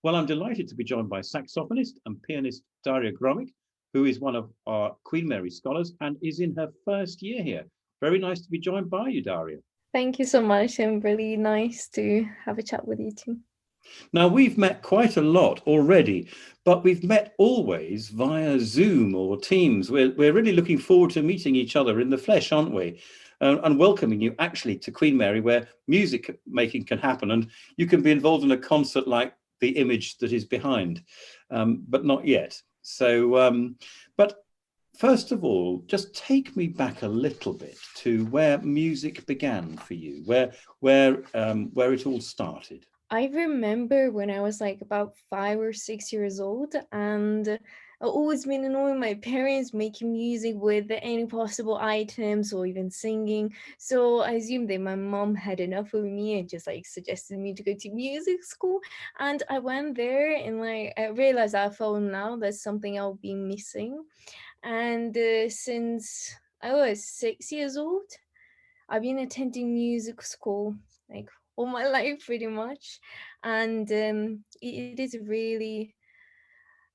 Well, I'm delighted to be joined by saxophonist and pianist Dariia Hromyk, who is one of our Queen Mary scholars and is in her first year here. Very nice to be joined by you, Dariia. Thank you so much, and really nice to have a chat with you too. Now, we've met quite a lot already, but we've met always via Zoom or Teams. We're really looking forward to meeting each other in the flesh, aren't we? And welcoming you actually to Queen Mary, where music making can happen and you can be involved in a concert like the image that is behind, but not yet. So, but first of all, just take me back a little bit to where music began for you, where it all started. I remember when I was like about 5 or 6 years old, and I always been annoying my parents making music with any possible items or even singing. So I assumed that my mom had enough of me and just like suggested me to go to music school. And I went there and like I realized I fell in love. That's something I'll be missing. And since I was 6 years old, I've been attending music school like all my life pretty much, and it is really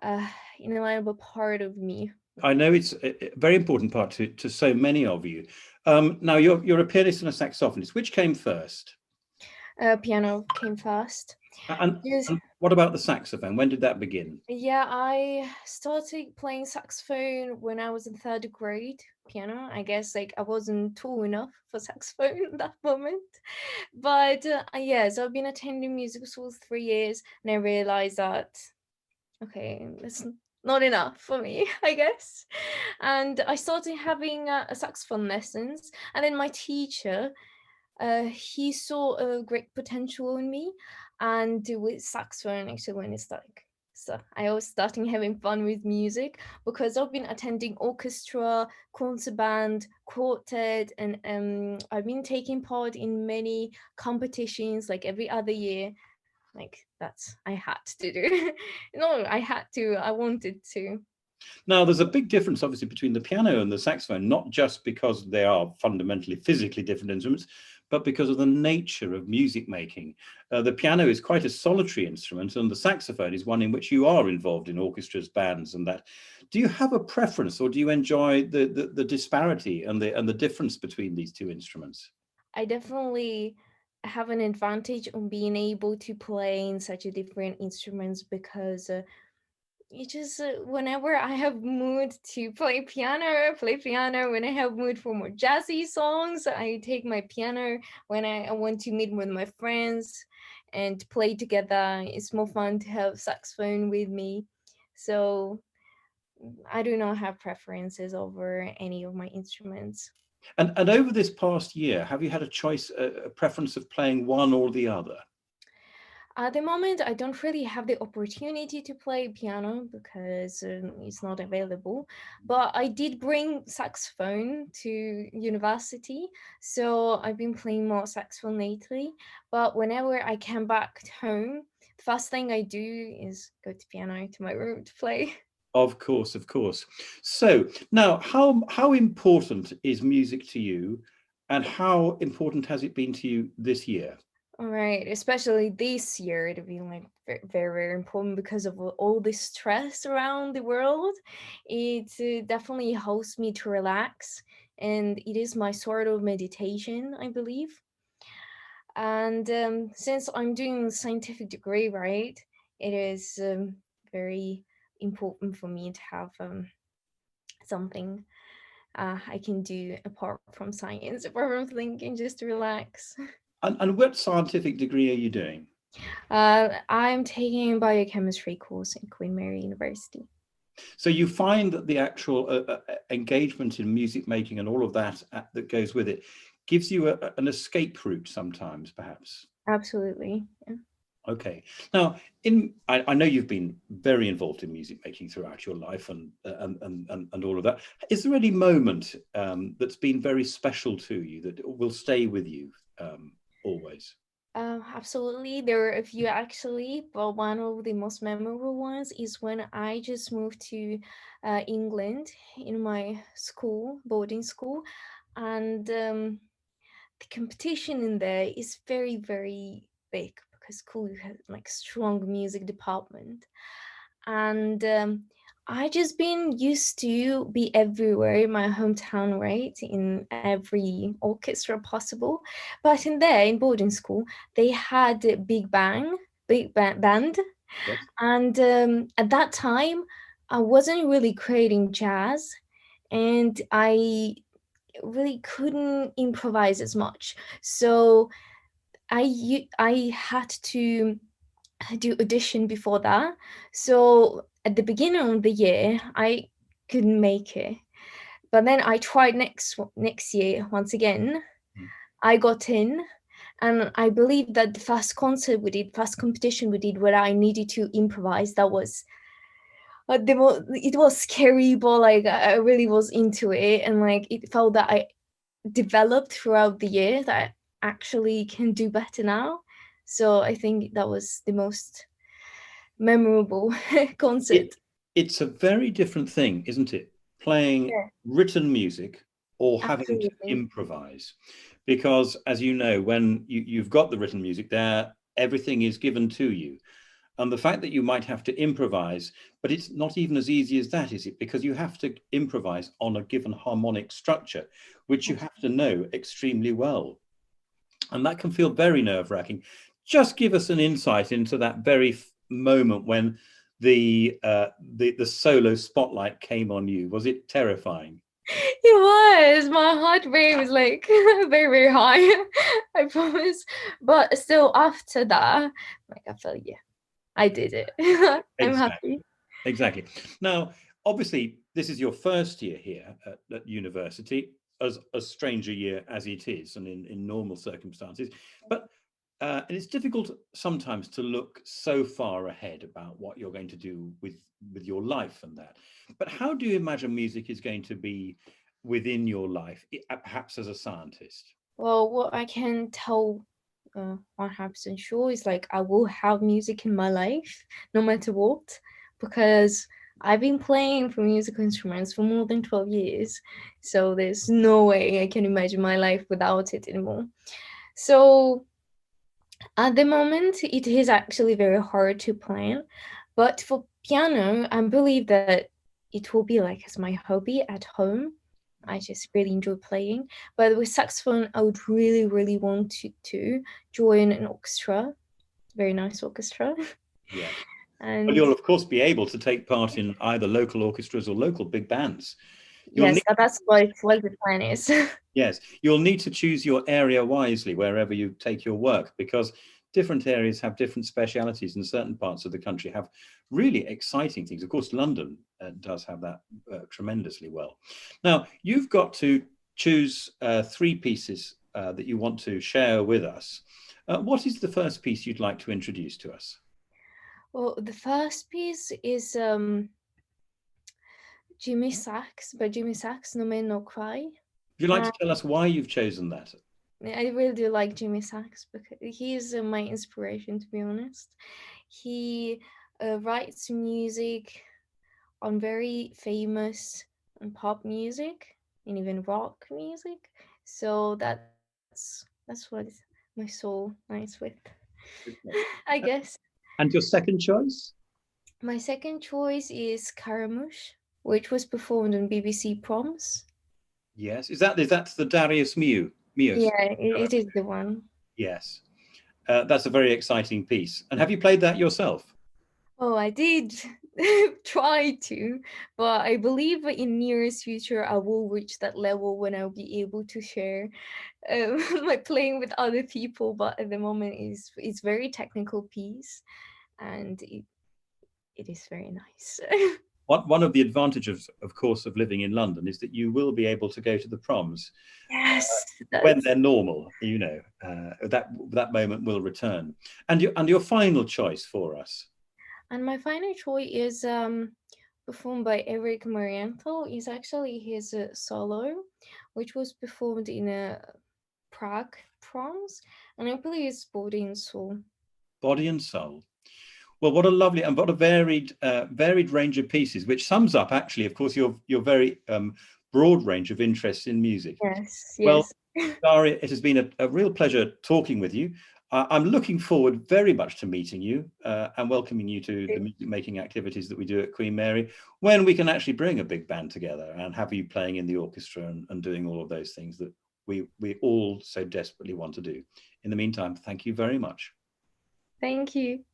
uh, inalienable part of me. I know it's a very important part to so many of you. Now, you're a pianist and a saxophonist. Which came first? Piano came first. And, Yes, and what about the saxophone? When did that begin? yeah, I started playing saxophone when I was in third grade. Piano, I guess, like I wasn't tall enough for saxophone at that moment. But yes, I've been attending music school 3 years, and I realized that okay, it's not enough for me, I guess. And I started having saxophone lessons, and then my teacher, he saw a great potential in me, and with saxophone, actually, when it's like. So I was starting having fun with music because I've been attending orchestra, concert band, quartet, and I've been taking part in many competitions like every other year. Like that's I had to do. No, I had to. I wanted to. Now, there's a big difference, obviously, between the piano and the saxophone, not just because they are fundamentally physically different instruments, but because of the nature of music making. The piano is quite a solitary instrument, and the saxophone is one in which you are involved in orchestras, bands, and that. Do you have a preference, or do you enjoy the disparity and the difference between these two instruments? I definitely have an advantage on being able to play in such a different instruments because it just whenever I have mood to play piano, I play piano. When I have mood for more jazzy songs, I take my piano. When I want to meet with my friends and play together, it's more fun to have saxophone with me. So I do not have preferences over any of my instruments. And over this past year, have you had a choice, a preference of playing one or the other? At the moment, I don't really have the opportunity to play piano because it's not available. But I did bring saxophone to university, so I've been playing more saxophone lately. But whenever I come back home, the first thing I do is go to piano to my room to play. Of course, of course. So now, how important is music to you, and how important has it been to you this year? All right, especially this year, it'll be like very, very important because of all the stress around the world. It definitely helps me to relax, and it is my sort of meditation, I believe. And since I'm doing a scientific degree, right, it is very important for me to have something I can do apart from science, apart from thinking, just to relax. And what scientific degree are you doing? I'm taking a biochemistry course in Queen Mary University. So you find that the actual engagement in music making and all of that that goes with it gives you an escape route sometimes, perhaps. Absolutely. Yeah. Okay. Now, I know you've been very involved in music making throughout your life and all of that. Is there any moment that's been very special to you that will stay with you always? Absolutely. There are a few actually, but one of the most memorable ones is when I just moved to England in my school, boarding school, and the competition in there is very, very big school had like strong music department, and I just been used to be everywhere in my hometown, right? In every orchestra possible. But in there, in boarding school, they had a band, Yes. and at that time, I wasn't really creating jazz, and I really couldn't improvise as much. So I had to do audition before that. So at the beginning of the year, I couldn't make it. But then I tried next year once again. Mm. I got in, and I believe that the first concert we did, first competition we did, where I needed to improvise, that was it was scary, but like I really was into it, and like it felt that I developed throughout the year that I actually can do better now. So I think that was the most memorable concert. It's a very different thing, isn't it? Playing Yeah, written music or having to absolutely. improvise. Because as you know, when you've got the written music there, everything is given to you. And the fact that you might have to improvise, but it's not even as easy as that, is it? Because you have to improvise on a given harmonic structure, which you have to know extremely well. And that can feel very nerve-wracking. Just give us an insight into that very moment when the solo spotlight came on you. Was it terrifying? It was. My heart rate was like very, very high. I promise. But still, after that, like I felt, yeah, I did it. I'm Exactly. happy. Exactly. Now, obviously, this is your first year here at university, as a stranger year as it is, and in normal circumstances. But and it's difficult sometimes to look so far ahead about what you're going to do with your life and that. But how do you imagine music is going to be within your life, perhaps as a scientist? Well, what I can tell 100% sure is like I will have music in my life no matter what, because I've been playing for musical instruments for more than 12 years. So there's no way I can imagine my life without it anymore. So at the moment, it is actually very hard to plan. But for piano, I believe that it will be like as my hobby at home. I just really enjoy playing. But with saxophone, I would really, really want to join an orchestra, very nice orchestra. Yes. Well, And you'll of course be able to take part in either local orchestras or local big bands. You'll yes, need that's what the plan is. Yes, you'll need to choose your area wisely wherever you take your work, because different areas have different specialities, and certain parts of the country have really exciting things. Of course, London does have that tremendously well. Now, you've got to choose three pieces that you want to share with us. What is the first piece you'd like to introduce to us? Well, the first piece is Jimmy Sachs by Jimmy Sachs, No Man No Cry. Would you like to tell us why you've chosen that? I really do like Jimmy Sachs because he is my inspiration, to be honest. He writes music on very famous pop music and even rock music. So that's what my soul lies with, Okay. I guess. And your second choice? My second choice is Scaramouche, which was performed on BBC Proms. Yes. Is that the Darius Mius? Yeah, it is the one. Yes. That's a very exciting piece. And have you played that yourself? Oh, I did try to, but I believe in nearest future I will reach that level when I'll be able to share my playing with other people. But at the moment, it's very technical piece, and it is very nice. One of the advantages, of course, of living in London is that you will be able to go to the proms Yes, when that's. they're normal. That moment will return. And your final choice for us. And my final choice is performed by Eric Marienthal. Is actually his solo, which was performed in a Prague proms, and I believe it's Body and Soul. Body and Soul. Well, what a lovely and what a varied range of pieces, which sums up actually, of course, your very broad range of interests in music. Yes, Well, yes. Dariia, it has been a real pleasure talking with you. I'm looking forward very much to meeting you and welcoming you to the music making activities that we do at Queen Mary, when we can actually bring a big band together and have you playing in the orchestra and doing all of those things that we all so desperately want to do. In the meantime, thank you very much. Thank you.